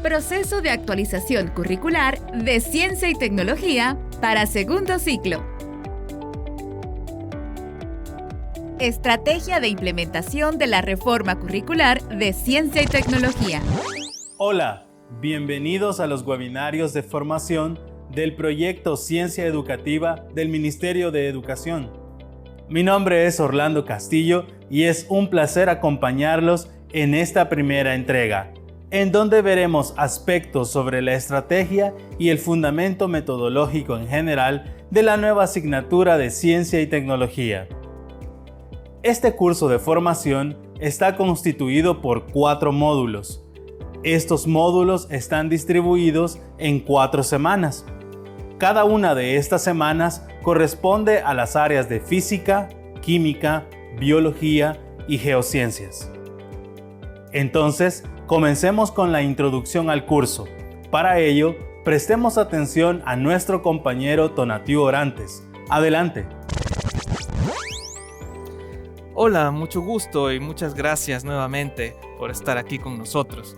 Proceso de actualización curricular de Ciencia y Tecnología para segundo ciclo. Estrategia de implementación de la reforma curricular de Ciencia y Tecnología. Hola, bienvenidos a los webinarios de formación del proyecto Ciencia Educativa del Ministerio de Educación. Mi nombre es Orlando Castillo y es un placer acompañarlos en esta primera entrega, en donde veremos aspectos sobre la estrategia y el fundamento metodológico en general de la nueva asignatura de Ciencia y Tecnología. Este curso de formación está constituido por 4 módulos. Estos módulos están distribuidos en 4 semanas. Cada una de estas semanas corresponde a las áreas de física, química, biología y geociencias. Entonces, comencemos con la introducción al curso. Para ello, prestemos atención a nuestro compañero Tonatiuh Orantes. Adelante. Hola, mucho gusto y muchas gracias nuevamente por estar aquí con nosotros.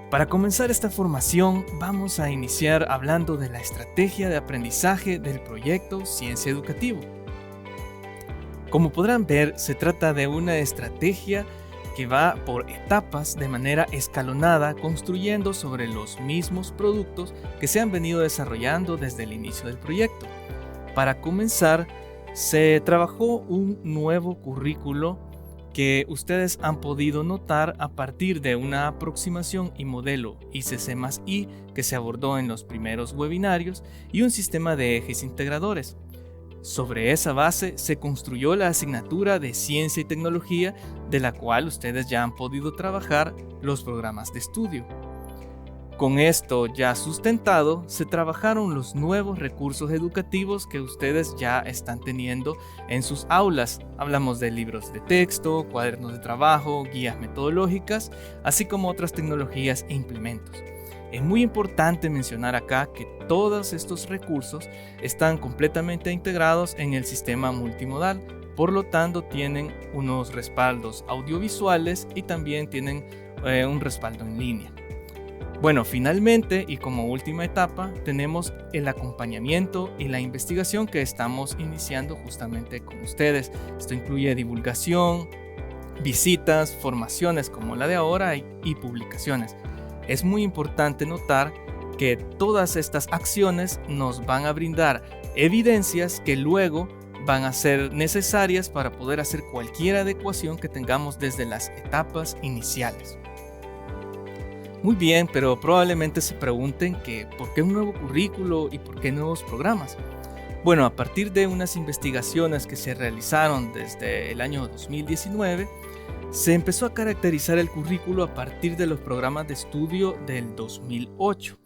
Para comenzar esta formación, vamos a iniciar hablando de la estrategia de aprendizaje del proyecto Ciencia Educativo. Como podrán ver, se trata de una estrategia que va por etapas de manera escalonada, construyendo sobre los mismos productos que se han venido desarrollando desde el inicio del proyecto. Para comenzar, se trabajó un nuevo currículo que ustedes han podido notar a partir de una aproximación y modelo ICC+I que se abordó en los primeros webinarios y un sistema de ejes integradores. Sobre esa base se construyó la asignatura de Ciencia y Tecnología, de la cual ustedes ya han podido trabajar los programas de estudio. Con esto ya sustentado, se trabajaron los nuevos recursos educativos que ustedes ya están teniendo en sus aulas. Hablamos de libros de texto, cuadernos de trabajo, guías metodológicas, así como otras tecnologías e implementos. Es muy importante mencionar acá que todos estos recursos están completamente integrados en el sistema multimodal, por lo tanto tienen unos respaldos audiovisuales y también tienen un respaldo en línea. Bueno, finalmente y como última etapa tenemos el acompañamiento y la investigación que estamos iniciando justamente con ustedes. Esto incluye divulgación, visitas, formaciones como la de ahora y publicaciones. Es muy importante notar que todas estas acciones nos van a brindar evidencias que luego van a ser necesarias para poder hacer cualquier adecuación que tengamos desde las etapas iniciales. Muy bien, pero probablemente se pregunten que ¿por qué un nuevo currículo y por qué nuevos programas? Bueno, a partir de unas investigaciones que se realizaron desde el año 2019, se empezó a caracterizar el currículo a partir de los programas de estudio del 2008.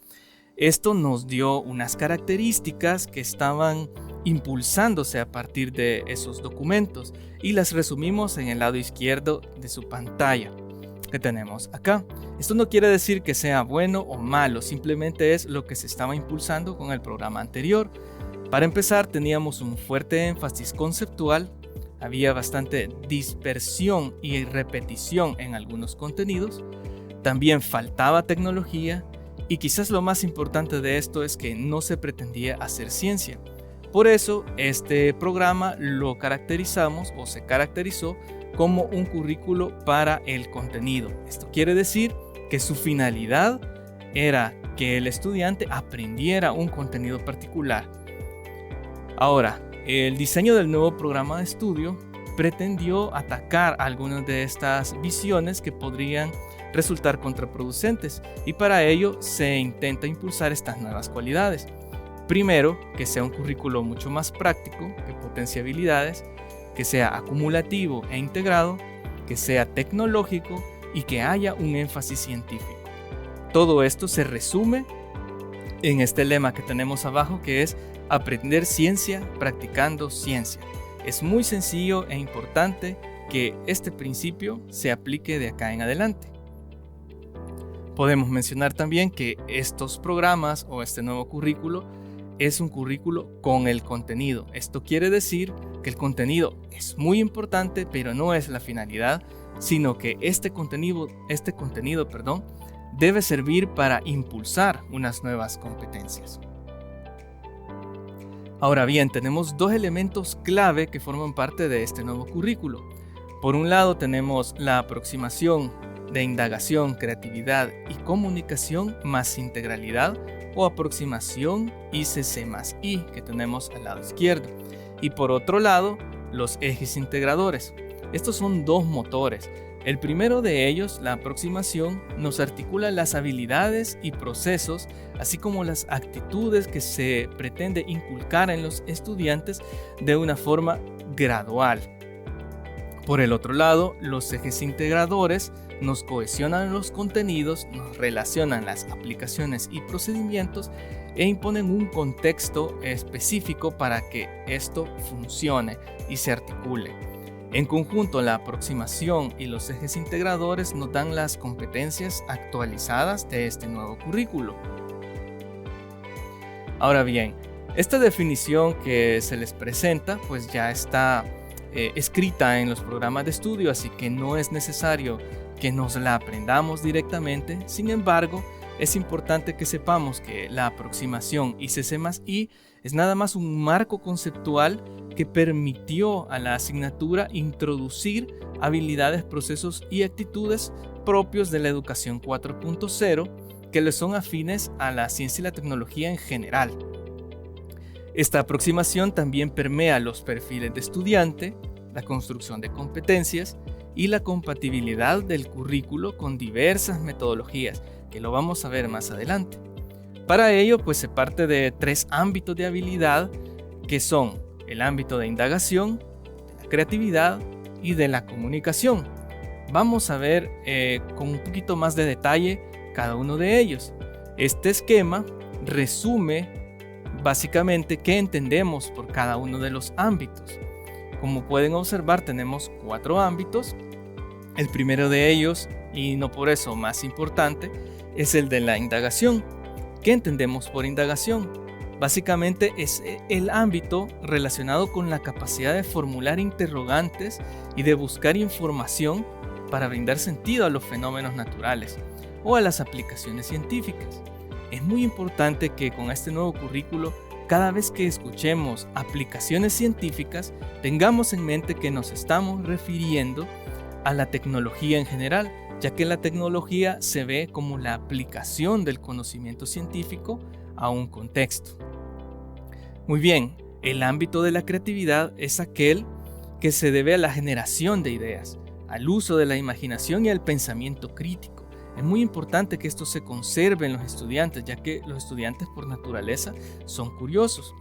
Esto nos dio unas características que estaban impulsándose a partir de esos documentos y las resumimos en el lado izquierdo de su pantalla que tenemos acá. Esto no quiere decir que sea bueno o malo, simplemente es lo que se estaba impulsando con el programa anterior. Para empezar, teníamos un fuerte énfasis conceptual, había bastante dispersión y repetición en algunos contenidos, también faltaba tecnología y quizás lo más importante de esto es que no se pretendía hacer ciencia. Por eso, este programa lo caracterizamos o se caracterizó como un currículo para el contenido. Esto quiere decir que su finalidad era que el estudiante aprendiera un contenido particular. Ahora, el diseño del nuevo programa de estudio pretendió atacar algunas de estas visiones que podrían resultar contraproducentes y para ello se intenta impulsar estas nuevas cualidades. Primero, que sea un currículo mucho más práctico, que potencie habilidades, que sea acumulativo e integrado, que sea tecnológico y que haya un énfasis científico. Todo esto se resume en este lema que tenemos abajo, que es aprender ciencia practicando ciencia. Es muy sencillo e importante que este principio se aplique de acá en adelante. Podemos mencionar también que estos programas o este nuevo currículo es un currículo con el contenido. Esto quiere decir que el contenido es muy importante, pero no es la finalidad, sino que este contenido, debe servir para impulsar unas nuevas competencias. Ahora bien, tenemos dos elementos clave que forman parte de este nuevo currículo. Por un lado tenemos la aproximación de indagación, creatividad y comunicación más integralidad, o aproximación ICC+I, que tenemos al lado izquierdo. Y por otro lado, los ejes integradores. Estos son dos motores. El primero de ellos, la aproximación, nos articula las habilidades y procesos, así como las actitudes que se pretende inculcar en los estudiantes de una forma gradual. Por el otro lado, los ejes integradores nos cohesionan los contenidos, nos relacionan las aplicaciones y procedimientos e imponen un contexto específico para que esto funcione y se articule. En conjunto, la aproximación y los ejes integradores nos dan las competencias actualizadas de este nuevo currículo. Ahora bien, esta definición que se les presenta pues ya está escrita en los programas de estudio, así que no es necesario que nos la aprendamos directamente. Sin embargo, es importante que sepamos que la aproximación ICC+I es nada más un marco conceptual que permitió a la asignatura introducir habilidades, procesos y actitudes propios de la educación 4.0 que le son afines a la ciencia y la tecnología en general. Esta aproximación también permea los perfiles de estudiante, la construcción de competencias y la compatibilidad del currículo con diversas metodologías, que lo vamos a ver más adelante. Para ello, pues se parte de tres ámbitos de habilidad, que son el ámbito de indagación, de la creatividad y de la comunicación. Vamos a ver con un poquito más de detalle cada uno de ellos. Este esquema resume básicamente qué entendemos por cada uno de los ámbitos. Como pueden observar, tenemos 4 ámbitos. El primero de ellos, y no por eso más importante, es el de la indagación. ¿Qué entendemos por indagación? Básicamente es el ámbito relacionado con la capacidad de formular interrogantes y de buscar información para brindar sentido a los fenómenos naturales o a las aplicaciones científicas. Es muy importante que con este nuevo currículo, cada vez que escuchemos aplicaciones científicas, tengamos en mente que nos estamos refiriendo a la tecnología en general, ya que la tecnología se ve como la aplicación del conocimiento científico a un contexto. Muy bien, el ámbito de la creatividad es aquel que se debe a la generación de ideas, al uso de la imaginación y al pensamiento crítico. Es muy importante que esto se conserve en los estudiantes, ya que los estudiantes por naturaleza son curiosos.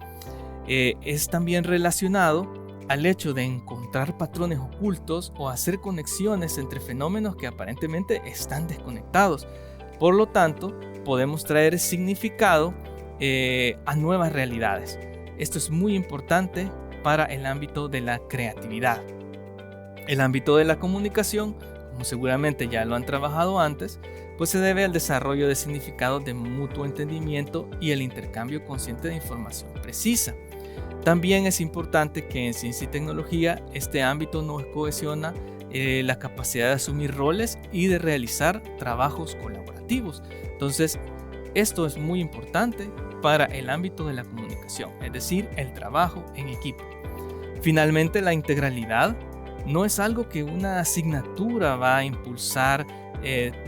Es también relacionado al hecho de encontrar patrones ocultos o hacer conexiones entre fenómenos que aparentemente están desconectados. Por lo tanto, podemos traer significado a nuevas realidades. Esto es muy importante para el ámbito de la creatividad. El ámbito de la comunicación, como seguramente ya lo han trabajado antes, pues se debe al desarrollo de significados de mutuo entendimiento y el intercambio consciente de información precisa. También es importante que en ciencia y tecnología este ámbito nos cohesiona la capacidad de asumir roles y de realizar trabajos colaborativos. Entonces, esto es muy importante para el ámbito de la comunicación, es decir, el trabajo en equipo. Finalmente, la integralidad no es algo que una asignatura va a impulsar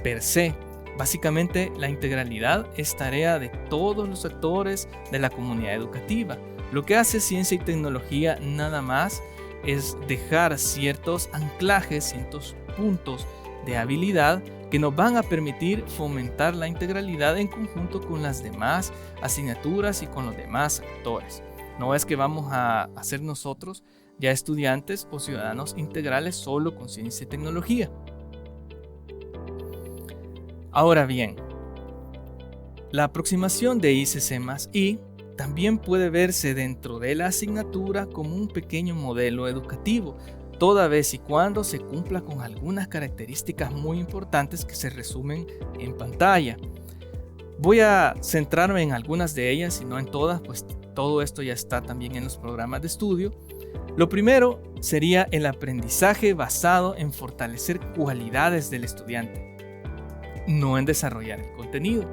per se. Básicamente, la integralidad es tarea de todos los actores de la comunidad educativa. Lo que hace ciencia y tecnología nada más es dejar ciertos anclajes, ciertos puntos de habilidad que nos van a permitir fomentar la integralidad en conjunto con las demás asignaturas y con los demás actores. No es que vamos a ser nosotros ya estudiantes o ciudadanos integrales solo con ciencia y tecnología. Ahora bien, la aproximación de ICC+I también puede verse dentro de la asignatura como un pequeño modelo educativo, toda vez y cuando se cumpla con algunas características muy importantes que se resumen en pantalla. Voy a centrarme en algunas de ellas y no en todas, pues todo esto ya está también en los programas de estudio. Lo primero sería el aprendizaje basado en fortalecer cualidades del estudiante. no en desarrollar el contenido.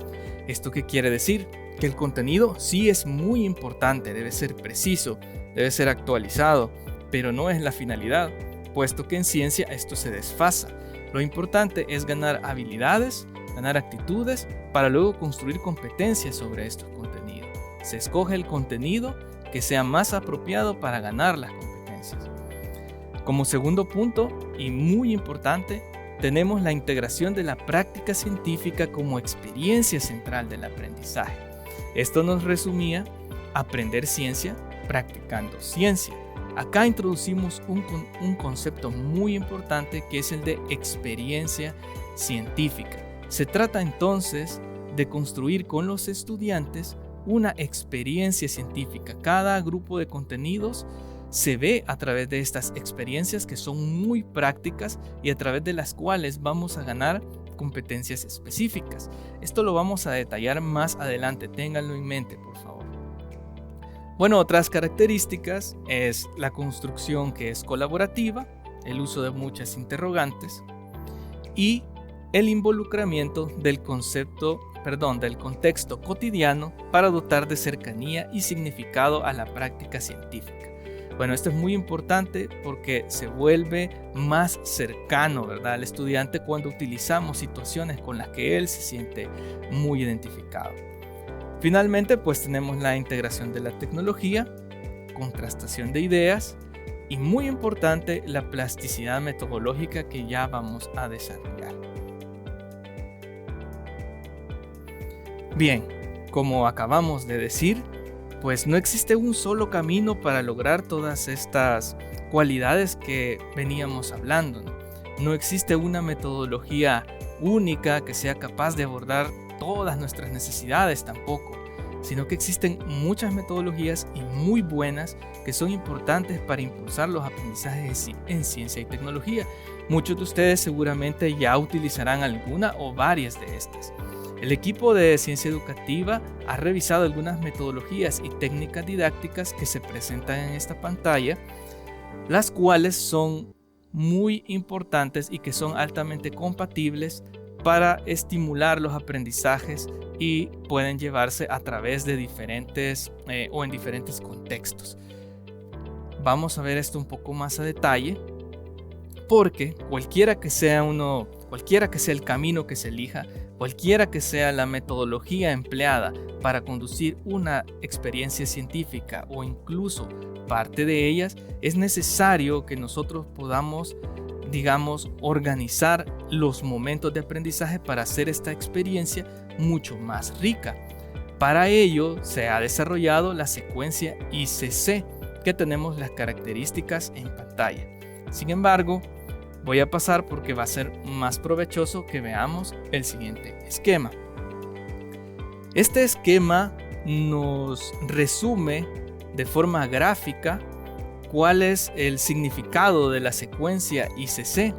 ¿Esto qué quiere decir? Que el contenido sí es muy importante, debe ser preciso, debe ser actualizado, pero no es la finalidad, puesto que en ciencia esto se desfasa. Lo importante es ganar habilidades, ganar actitudes, para luego construir competencias sobre estos contenidos. Se escoge el contenido que sea más apropiado para ganar las competencias. Como segundo punto, y muy importante, tenemos la integración de la práctica científica como experiencia central del aprendizaje. Esto nos resumía aprender ciencia practicando ciencia. Acá introducimos un concepto muy importante que es el de experiencia científica. Se trata entonces de construir con los estudiantes una experiencia científica. Cada grupo de contenidos se ve a través de estas experiencias que son muy prácticas y a través de las cuales vamos a ganar competencias específicas. Esto lo vamos a detallar más adelante, ténganlo en mente, por favor. Bueno, otras características es la construcción que es colaborativa, el uso de muchas interrogantes y el involucramiento del contexto cotidiano para dotar de cercanía y significado a la práctica científica. Bueno, esto es muy importante porque se vuelve más cercano, ¿verdad?, al estudiante cuando utilizamos situaciones con las que él se siente muy identificado. Finalmente, pues tenemos la integración de la tecnología, contrastación de ideas y, muy importante, la plasticidad metodológica que ya vamos a desarrollar. Bien, como acabamos de decir, pues no existe un solo camino para lograr todas estas cualidades que veníamos hablando. No existe una metodología única que sea capaz de abordar todas nuestras necesidades tampoco, sino que existen muchas metodologías y muy buenas que son importantes para impulsar los aprendizajes en ciencia y tecnología. Muchos de ustedes seguramente ya utilizarán alguna o varias de estas. El equipo de Ciencia Educativa ha revisado algunas metodologías y técnicas didácticas que se presentan en esta pantalla, las cuales son muy importantes y que son altamente compatibles para estimular los aprendizajes y pueden llevarse a través de diferentes o en diferentes contextos. Vamos a ver esto un poco más a detalle, porque cualquiera que sea el camino que se elija, cualquiera que sea la metodología empleada para conducir una experiencia científica o incluso parte de ellas, es necesario que nosotros podamos, organizar los momentos de aprendizaje para hacer esta experiencia mucho más rica. Para ello se ha desarrollado la secuencia ICC, que tenemos las características en pantalla. Sin embargo, voy a pasar porque va a ser más provechoso que veamos el siguiente esquema. Este esquema nos resume de forma gráfica cuál es el significado de la secuencia ICC.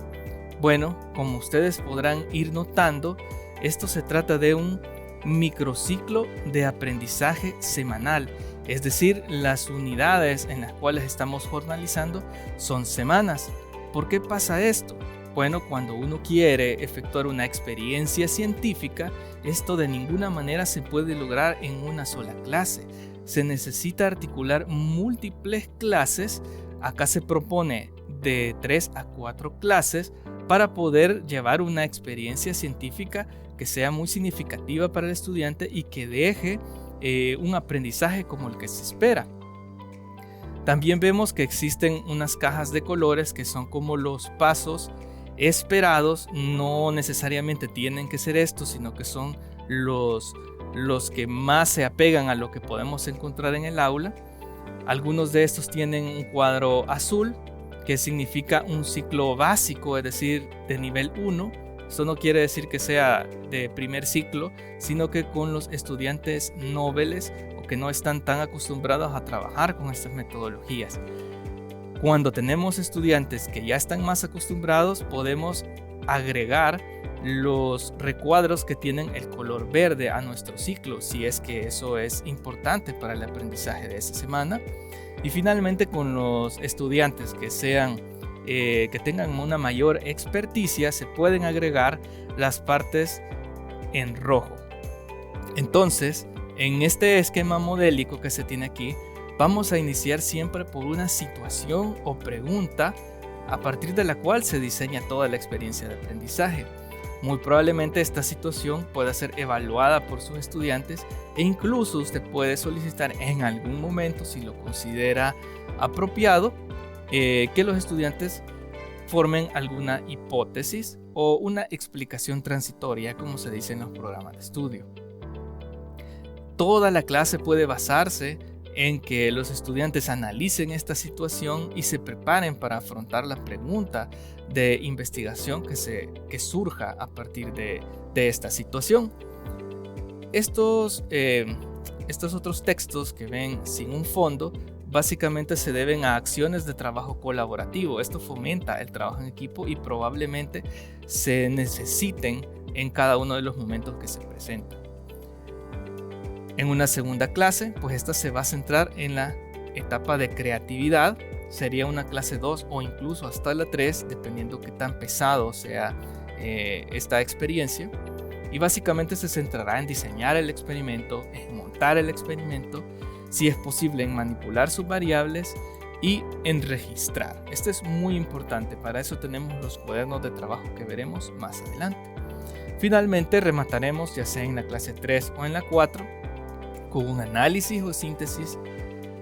Bueno, como ustedes podrán ir notando, esto se trata de un microciclo de aprendizaje semanal, es decir, las unidades en las cuales estamos jornalizando son semanas. ¿Por qué pasa esto? Bueno, cuando uno quiere efectuar una experiencia científica, esto de ninguna manera se puede lograr en una sola clase. Se necesita articular múltiples clases. Acá se propone de 3 a 4 clases para poder llevar una experiencia científica que sea muy significativa para el estudiante y que deje un aprendizaje como el que se espera. También vemos que existen unas cajas de colores que son como los pasos esperados. No necesariamente tienen que ser estos, sino que son los que más se apegan a lo que podemos encontrar en el aula. Algunos de estos tienen un cuadro azul que significa un ciclo básico, es decir, de nivel 1. Esto no quiere decir que sea de primer ciclo, sino que con los estudiantes noveles o que no están tan acostumbrados a trabajar con estas metodologías. Cuando tenemos estudiantes que ya están más acostumbrados, podemos agregar los recuadros que tienen el color verde a nuestro ciclo, si es que eso es importante para el aprendizaje de esa semana. Y finalmente, con los estudiantes que tengan una mayor experticia, se pueden agregar las partes en rojo. Entonces, en este esquema modélico que se tiene aquí, vamos a iniciar siempre por una situación o pregunta a partir de la cual se diseña toda la experiencia de aprendizaje. Muy probablemente esta situación pueda ser evaluada por sus estudiantes e incluso usted puede solicitar en algún momento, si lo considera apropiado, que los estudiantes formen alguna hipótesis o una explicación transitoria, como se dice en los programas de estudio. Toda la clase puede basarse en que los estudiantes analicen esta situación y se preparen para afrontar la pregunta de investigación que surja a partir de esta situación. Estos otros textos que ven sin un fondo básicamente se deben a acciones de trabajo colaborativo. Esto fomenta el trabajo en equipo y probablemente se necesiten en cada uno de los momentos que se presentan. En una segunda clase, pues esta se va a centrar en la etapa de creatividad. Sería una clase 2 o incluso hasta la 3, dependiendo qué tan pesado sea esta experiencia. Y básicamente se centrará en diseñar el experimento, en montar el experimento, si es posible en manipular sus variables y en registrar. Esto es muy importante, para eso tenemos los cuadernos de trabajo que veremos más adelante. Finalmente remataremos, ya sea en la clase 3 o en la 4, con un análisis o síntesis,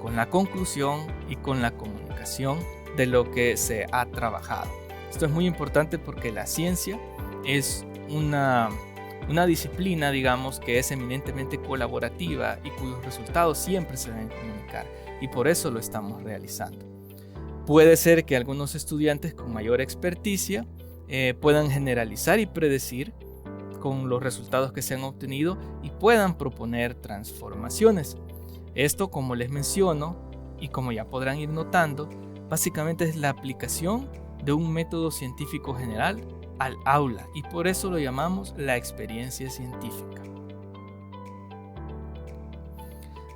con la conclusión y con la comunicación de lo que se ha trabajado. Esto es muy importante porque la ciencia es una disciplina, digamos, que es eminentemente colaborativa y cuyos resultados siempre se deben comunicar, y por eso lo estamos realizando. Puede ser que algunos estudiantes con mayor experticia puedan generalizar y predecir con los resultados que se han obtenido y puedan proponer transformaciones. Esto, como les menciono y como ya podrán ir notando, básicamente es la aplicación de un método científico general al aula, y por eso lo llamamos la experiencia científica.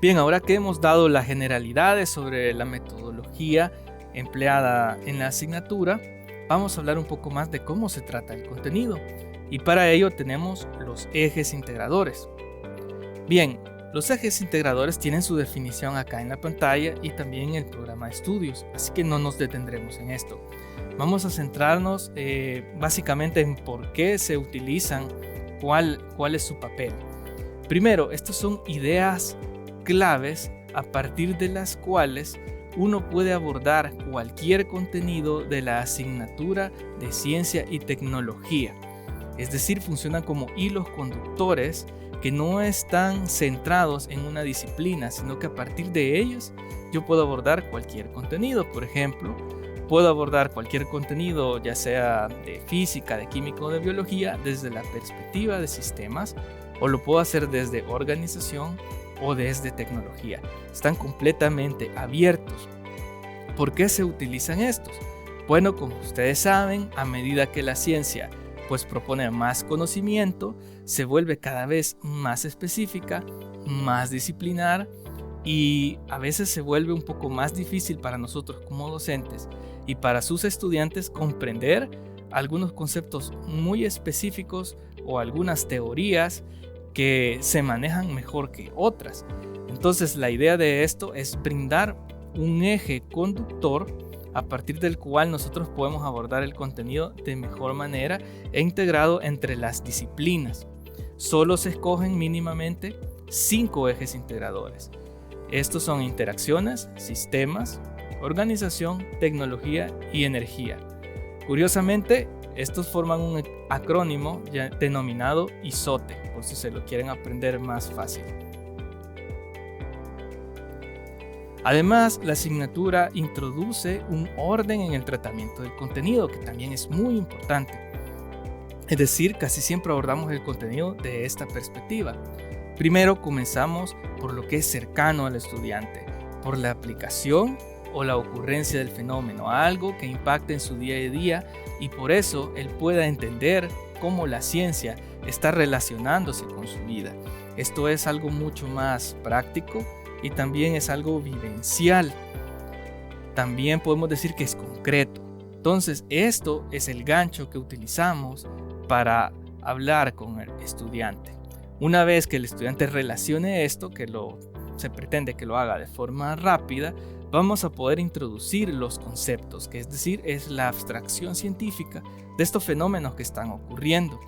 Bien, ahora que hemos dado las generalidades sobre la metodología empleada en la asignatura, vamos a hablar un poco más de cómo se trata el contenido. Y para ello tenemos los ejes integradores. Bien, los ejes integradores tienen su definición acá en la pantalla y también en el programa de estudios, así que no nos detendremos en esto. Vamos a centrarnos básicamente en por qué se utilizan, cuál es su papel. Primero, estas son ideas claves a partir de las cuales uno puede abordar cualquier contenido de la asignatura de ciencia y tecnología. Es decir, funcionan como hilos conductores que no están centrados en una disciplina, sino que a partir de ellos yo puedo abordar cualquier contenido. Por ejemplo, puedo abordar cualquier contenido, ya sea de física, de química o de biología, desde la perspectiva de sistemas, o lo puedo hacer desde organización o desde tecnología. Están completamente abiertos. ¿Por qué se utilizan estos? Bueno, como ustedes saben, a medida que la ciencia pues propone más conocimiento, se vuelve cada vez más específica, más disciplinar, y a veces se vuelve un poco más difícil para nosotros como docentes y para sus estudiantes comprender algunos conceptos muy específicos o algunas teorías que se manejan mejor que otras. Entonces la idea de esto es brindar un eje conductor a partir del cual nosotros podemos abordar el contenido de mejor manera e integrado entre las disciplinas. Solo se escogen mínimamente 5 ejes integradores. Estos son interacciones, sistemas, organización, tecnología y energía. Curiosamente, estos forman un acrónimo denominado ISOTE, por si se lo quieren aprender más fácil. Además, la asignatura introduce un orden en el tratamiento del contenido, que también es muy importante. Es decir, casi siempre abordamos el contenido de esta perspectiva. Primero comenzamos por lo que es cercano al estudiante, por la aplicación o la ocurrencia del fenómeno, algo que impacte en su día a día y por eso él pueda entender cómo la ciencia está relacionándose con su vida. Esto es algo mucho más práctico y también es algo vivencial. También podemos decir que es concreto. Entonces, esto es el gancho que utilizamos para hablar con el estudiante. Una vez que el estudiante relacione esto, se pretende que lo haga de forma rápida, vamos a poder introducir los conceptos, que es decir, es la abstracción científica de estos fenómenos que están ocurriendo.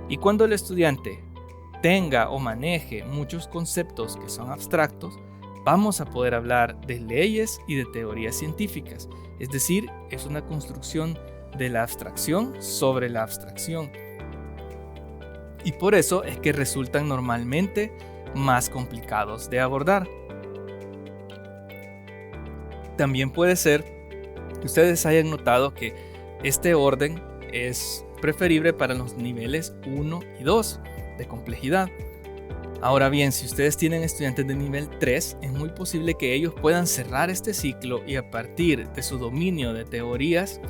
Y cuando el estudiante tenga o maneje muchos conceptos que son abstractos, vamos a poder hablar de leyes y de teorías científicas. Es decir, es una construcción de la abstracción sobre la abstracción. Y por eso es que resultan normalmente más complicados de abordar. También puede ser que ustedes hayan notado que este orden es preferible para los niveles 1 y 2 de complejidad. Ahora bien, si ustedes tienen estudiantes de nivel 3, es muy posible que ellos puedan cerrar este ciclo y a partir de su dominio de teorías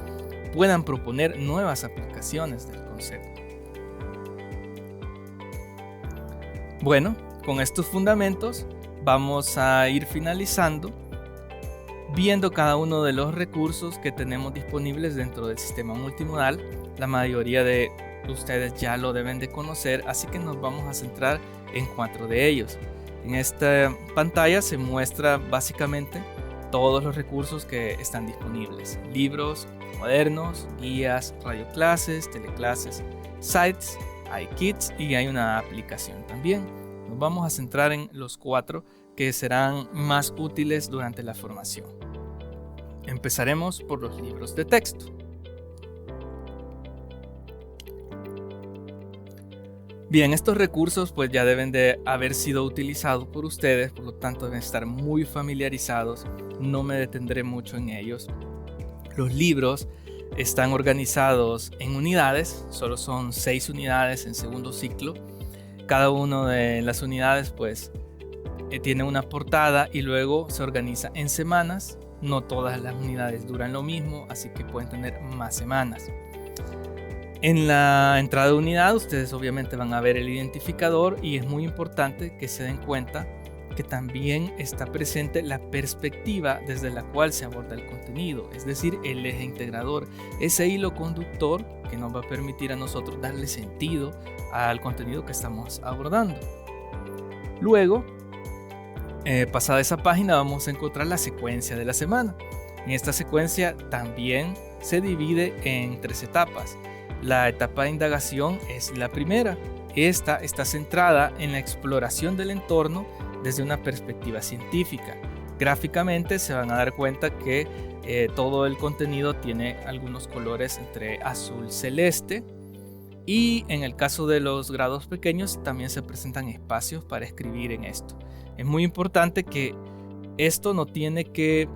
puedan proponer nuevas aplicaciones del concepto. Bueno, con estos fundamentos vamos a ir finalizando viendo cada uno de los recursos que tenemos disponibles dentro del sistema multimodal. La mayoría de ustedes ya lo deben de conocer, así que nos vamos a centrar en 4 de ellos. En esta pantalla se muestra básicamente todos los recursos que están disponibles: libros, cuadernos, guías, radioclases, teleclases, sites, hay kits y hay una aplicación también. Nos vamos a centrar en los 4 que serán más útiles durante la formación. Empezaremos por los libros de texto. Bien, estos recursos pues ya deben de haber sido utilizados por ustedes, por lo tanto deben estar muy familiarizados, no me detendré mucho en ellos. Los libros están organizados en unidades, solo son 6 unidades en segundo ciclo. Cada una de las unidades pues tiene una portada y luego se organiza en semanas. No todas las unidades duran lo mismo, así que pueden tener más semanas. En la entrada de unidad ustedes obviamente van a ver el identificador y es muy importante que se den cuenta que también está presente la perspectiva desde la cual se aborda el contenido, es decir, el eje integrador, ese hilo conductor que nos va a permitir a nosotros darle sentido al contenido que estamos abordando. Luego, pasada esa página, vamos a encontrar la secuencia de la semana. En esta secuencia también se divide en 3 etapas. La etapa de indagación es la primera. Esta está centrada en la exploración del entorno desde una perspectiva científica. Gráficamente se van a dar cuenta que todo el contenido tiene algunos colores entre azul celeste, y en el caso de los grados pequeños también se presentan espacios para escribir en esto. Es muy importante que esto no tiene que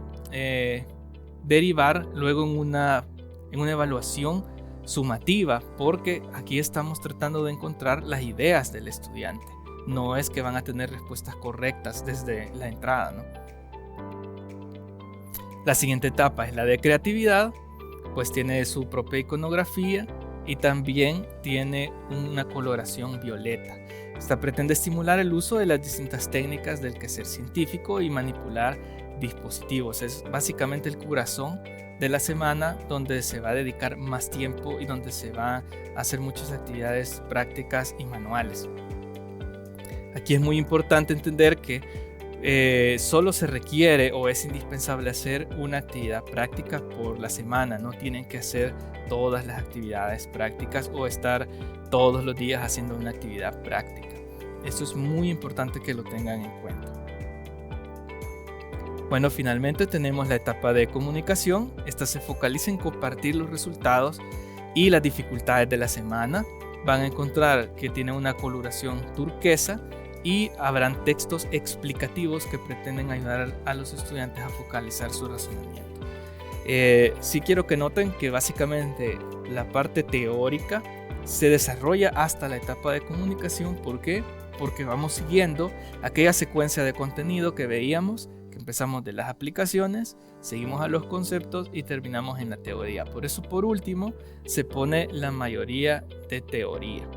derivar luego en una evaluación sumativa, porque aquí estamos tratando de encontrar las ideas del estudiante. No es que van a tener respuestas correctas desde la entrada, ¿no? La siguiente etapa es la de creatividad, pues tiene su propia iconografía y también tiene una coloración violeta. Esta pretende estimular el uso de las distintas técnicas del quehacer científico y manipular dispositivos. Es básicamente el corazón de la semana, donde se va a dedicar más tiempo y donde se va a hacer muchas actividades prácticas y manuales. Aquí es muy importante entender que solo se requiere o es indispensable hacer una actividad práctica por la semana. No tienen que hacer todas las actividades prácticas o estar todos los días haciendo una actividad práctica. Esto es muy importante que lo tengan en cuenta. Bueno, finalmente tenemos la etapa de comunicación. Esta se focaliza en compartir los resultados y las dificultades de la semana. Van a encontrar que tiene una coloración turquesa y habrán textos explicativos que pretenden ayudar a los estudiantes a focalizar su razonamiento. Sí quiero que noten que básicamente la parte teórica se desarrolla hasta la etapa de comunicación. ¿Por qué? Porque vamos siguiendo aquella secuencia de contenido que veíamos, que empezamos de las aplicaciones, seguimos a los conceptos y terminamos en la teoría. Por eso, por último, se pone la mayoría de teoría.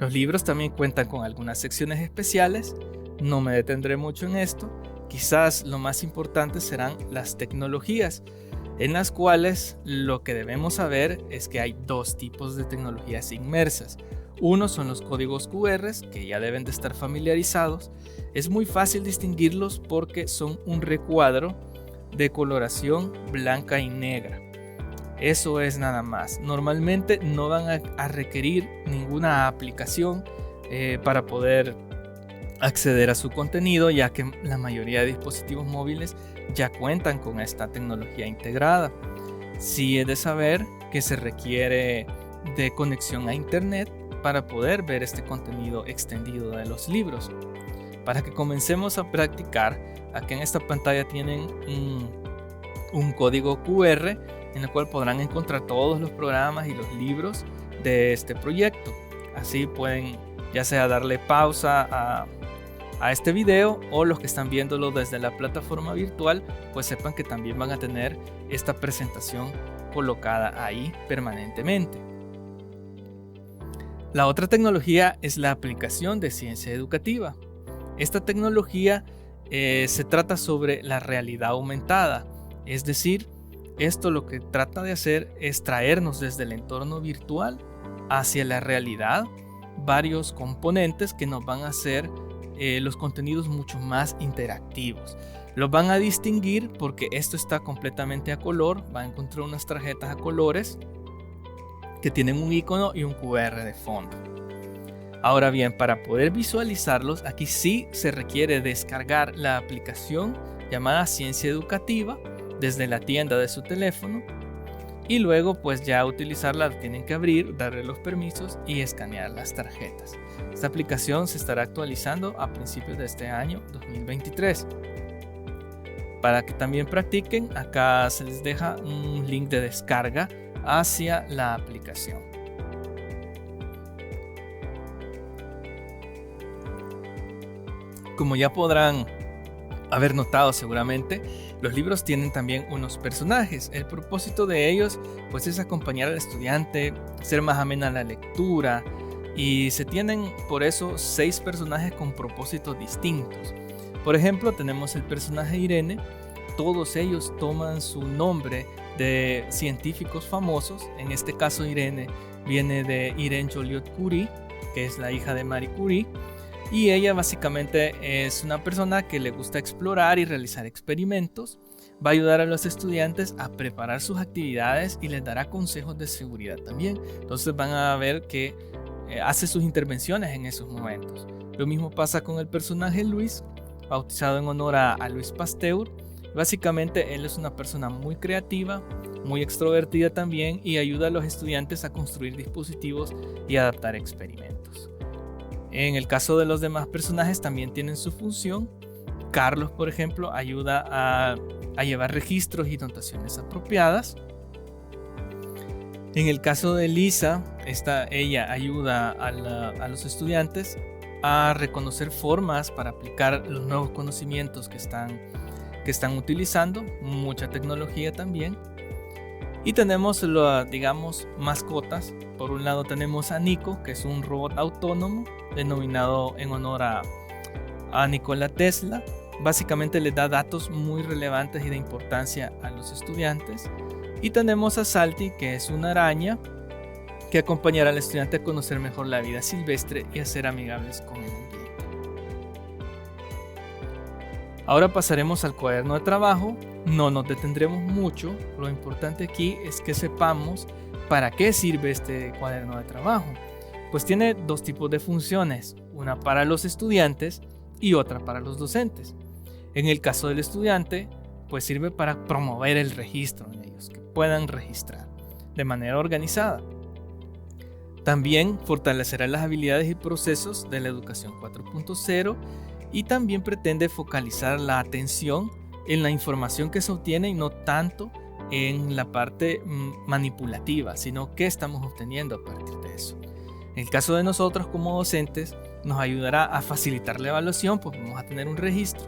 Los libros también cuentan con algunas secciones especiales. No me detendré mucho en esto. Quizás lo más importante serán las tecnologías. en las cuales lo que debemos saber es que hay dos tipos de tecnologías inmersas. Uno son los códigos QR, que ya deben de estar familiarizados. Es muy fácil distinguirlos porque son un recuadro de coloración blanca y negra. Eso es nada más. Normalmente no van a requerir ninguna aplicación para poder acceder a su contenido, ya que la mayoría de dispositivos móviles ya cuentan con esta tecnología integrada. Sí es de saber que se requiere de conexión a internet para poder ver este contenido extendido de los libros. Para que comencemos a practicar, aquí en esta pantalla tienen un código QR en el cual podrán encontrar todos los programas y los libros de este proyecto. Así pueden ya sea darle pausa a este video, o los que están viéndolo desde la plataforma virtual, pues sepan que también van a tener esta presentación colocada ahí permanentemente. La otra tecnología es la aplicación de ciencia educativa. Esta tecnología se trata sobre la realidad aumentada, es decir, esto lo que trata de hacer es traernos desde el entorno virtual hacia la realidad varios componentes que nos van a hacer los contenidos mucho más interactivos. Los van a distinguir porque esto está completamente a color. Van a encontrar unas tarjetas a colores que tienen un icono y un QR de fondo. Ahora bien, para poder visualizarlos, aquí sí se requiere descargar la aplicación llamada Ciencia Educativa desde la tienda de su teléfono, y luego pues ya utilizarla tienen que abrir, darle los permisos y escanear las tarjetas. Esta aplicación se estará actualizando a principios de este año 2023. Para que también practiquen, acá se les deja un link de descarga hacia la aplicación. Como ya podrán haber notado seguramente, los libros tienen también unos personajes. El propósito de ellos pues es acompañar al estudiante, hacer más amena la lectura, y se tienen por eso 6 personajes con propósitos distintos. Por ejemplo, tenemos el personaje Irene. Todos ellos toman su nombre de científicos famosos. En este caso Irene viene de Irene Joliot-Curie, que es la hija de Marie Curie. Y ella básicamente es una persona que le gusta explorar y realizar experimentos. Va a ayudar a los estudiantes a preparar sus actividades y les dará consejos de seguridad también. Entonces van a ver que hace sus intervenciones en esos momentos. Lo mismo pasa con el personaje Luis, bautizado en honor a Luis Pasteur. Básicamente él es una persona muy creativa, muy extrovertida también, y ayuda a los estudiantes a construir dispositivos y adaptar experimentos. En el caso de los demás personajes también tienen su función. Carlos, por ejemplo, ayuda a llevar registros y notaciones apropiadas. En el caso de Lisa, ella ayuda a los estudiantes a reconocer formas para aplicar los nuevos conocimientos que están utilizando, mucha tecnología también. Y tenemos, digamos, mascotas. Por un lado tenemos a Nico, que es un robot autónomo denominado en honor a Nikola Tesla. Básicamente le da datos muy relevantes y de importancia a los estudiantes. Y tenemos a Salty, que es una araña que acompañará al estudiante a conocer mejor la vida silvestre y a ser amigables con el ambiente. Ahora pasaremos al cuaderno de trabajo. No nos detendremos mucho. Lo importante aquí es que sepamos para qué sirve este cuaderno de trabajo. Pues tiene 2 tipos de funciones, una para los estudiantes y otra para los docentes. En el caso del estudiante, pues sirve para promover el registro en ellos, que puedan registrar de manera organizada. También fortalecerá las habilidades y procesos de la educación 4.0, y también pretende focalizar la atención en la información que se obtiene y no tanto en la parte manipulativa, sino qué estamos obteniendo a partir de eso. En el caso de nosotros como docentes, nos ayudará a facilitar la evaluación, pues vamos a tener un registro,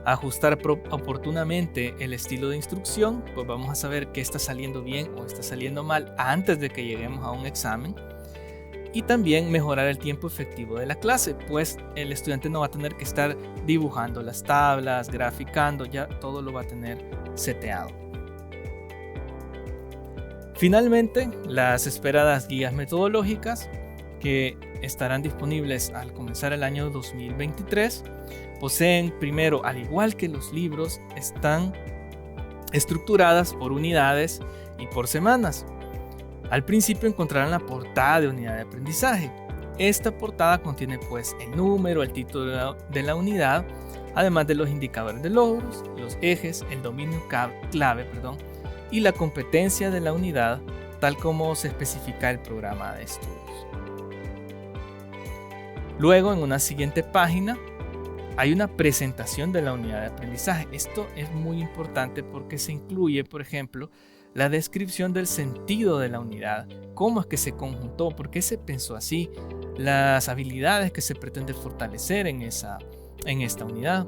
a ajustar oportunamente el estilo de instrucción, pues vamos a saber qué está saliendo bien o está saliendo mal antes de que lleguemos a un examen. Y también mejorar el tiempo efectivo de la clase, pues el estudiante no va a tener que estar dibujando las tablas, graficando, ya todo lo va a tener seteado. Finalmente, las esperadas guías metodológicas que estarán disponibles al comenzar el año 2023 poseen primero, al igual que los libros, están estructuradas por unidades y por semanas. Al principio encontrarán la portada de unidad de aprendizaje. Esta portada contiene pues el número, el título de la unidad, además de los indicadores de logros, los ejes, el dominio clave, y la competencia de la unidad, tal como se especifica el programa de estudios. Luego, en una siguiente página, hay una presentación de la unidad de aprendizaje. Esto es muy importante porque se incluye, por ejemplo, la descripción del sentido de la unidad, cómo es que se conjuntó, por qué se pensó así, las habilidades que se pretende fortalecer en esta unidad.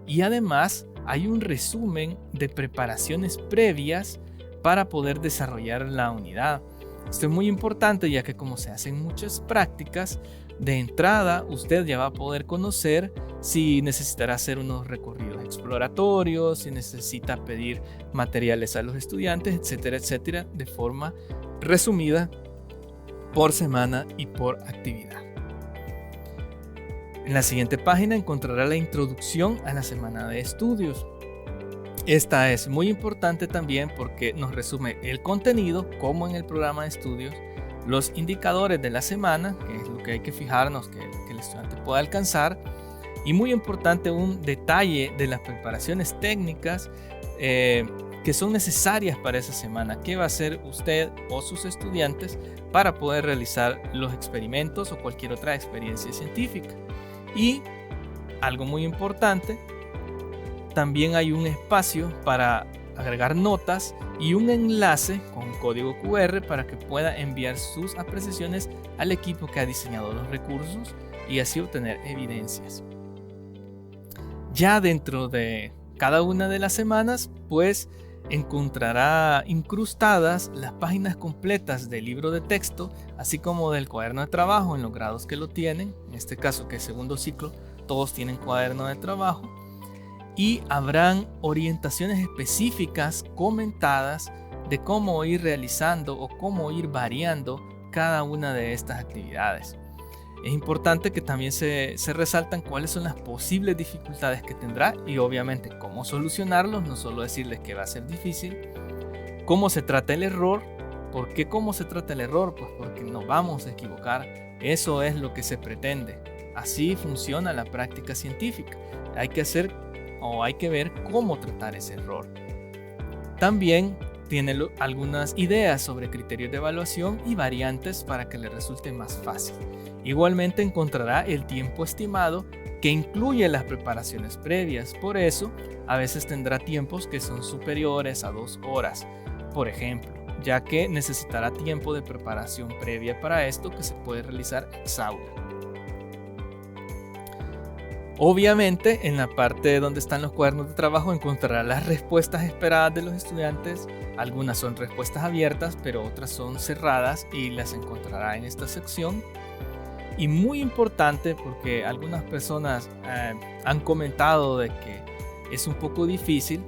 Y además hay un resumen de preparaciones previas para poder desarrollar la unidad. Esto es muy importante, ya que como se hacen muchas prácticas, de entrada usted ya va a poder conocer si necesitará hacer unos recorridos exploratorios, si necesita pedir materiales a los estudiantes, etcétera, etcétera, de forma resumida por semana y por actividad. En la siguiente página encontrará la introducción a la semana de estudios. Esta es muy importante también porque nos resume el contenido, como en el programa de estudios, los indicadores de la semana, que es lo que hay que fijarnos que el estudiante pueda alcanzar, y muy importante, un detalle de las preparaciones técnicas que son necesarias para esa semana. ¿Qué va a hacer usted o sus estudiantes para poder realizar los experimentos o cualquier otra experiencia científica? Y algo muy importante, también hay un espacio para agregar notas y un enlace con código QR para que pueda enviar sus apreciaciones al equipo que ha diseñado los recursos y así obtener evidencias. Ya dentro de cada una de las semanas, pues encontrará incrustadas las páginas completas del libro de texto, así como del cuaderno de trabajo en los grados que lo tienen. En este caso, que es segundo ciclo, todos tienen cuaderno de trabajo. Y habrán orientaciones específicas comentadas de cómo ir realizando o cómo ir variando cada una de estas actividades. Es importante que también se resaltan cuáles son las posibles dificultades que tendrá y obviamente cómo solucionarlos, no solo decirles que va a ser difícil, cómo se trata el error. ¿Por qué cómo se trata el error? Pues porque nos vamos a equivocar, eso es lo que se pretende. Así funciona la práctica científica, hay que ver cómo tratar ese error. También tiene algunas ideas sobre criterios de evaluación y variantes para que le resulte más fácil. Igualmente encontrará el tiempo estimado que incluye las preparaciones previas, por eso a veces tendrá tiempos que son superiores a 2 horas, por ejemplo, ya que necesitará tiempo de preparación previa para esto que se puede realizar ex aula. Obviamente, en la parte donde están los cuadernos de trabajo encontrará las respuestas esperadas de los estudiantes. Algunas son respuestas abiertas, pero otras son cerradas y las encontrará en esta sección. Y muy importante, porque algunas personas han comentado de que es un poco difícil,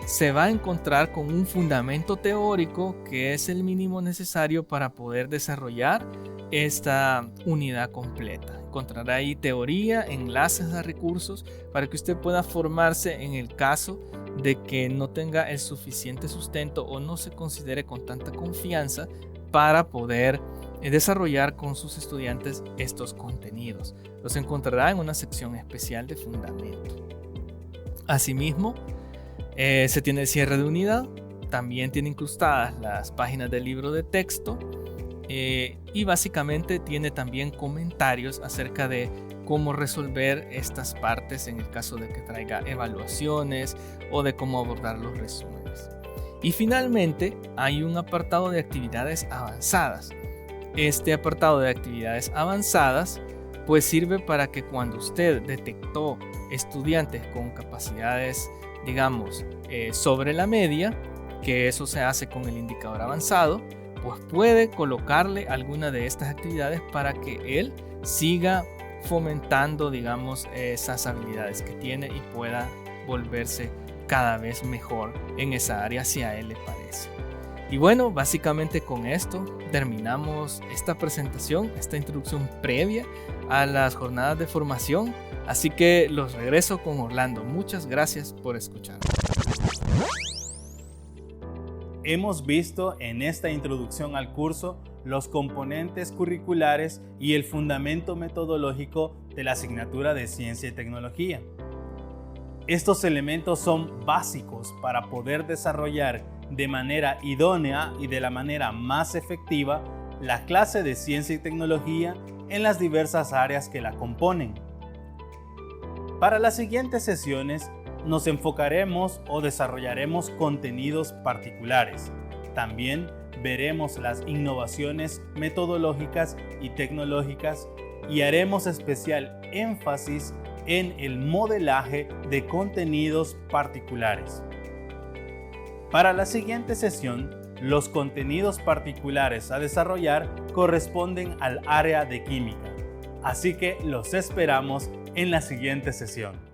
se va a encontrar con un fundamento teórico que es el mínimo necesario para poder desarrollar esta unidad completa. Encontrará ahí teoría, enlaces a recursos para que usted pueda formarse en el caso de que no tenga el suficiente sustento o no se considere con tanta confianza para poder desarrollar con sus estudiantes estos contenidos. Los encontrará en una sección especial de fundamento. Asimismo, se tiene el cierre de unidad, también tiene incrustadas las páginas del libro de texto y básicamente tiene también comentarios acerca de cómo resolver estas partes en el caso de que traiga evaluaciones o de cómo abordar los resúmenes. Y finalmente hay un apartado de actividades avanzadas. Este apartado de actividades avanzadas pues sirve para que cuando usted detectó estudiantes con capacidades, digamos, sobre la media, que eso se hace con el indicador avanzado, pues puede colocarle alguna de estas actividades para que él siga fomentando, digamos, esas habilidades que tiene y pueda volverse cada vez mejor en esa área si a él le parece. Y bueno, básicamente con esto terminamos esta presentación, esta introducción previa a las jornadas de formación. Así que los regreso con Orlando. Muchas gracias por escuchar. Hemos visto en esta introducción al curso los componentes curriculares y el fundamento metodológico de la asignatura de Ciencia y Tecnología. Estos elementos son básicos para poder desarrollar de manera idónea y de la manera más efectiva la clase de Ciencia y Tecnología en las diversas áreas que la componen. Para las siguientes sesiones nos enfocaremos o desarrollaremos contenidos particulares. También veremos las innovaciones metodológicas y tecnológicas y haremos especial énfasis en el modelaje de contenidos particulares. Para la siguiente sesión, los contenidos particulares a desarrollar corresponden al área de química, así que los esperamos en la siguiente sesión.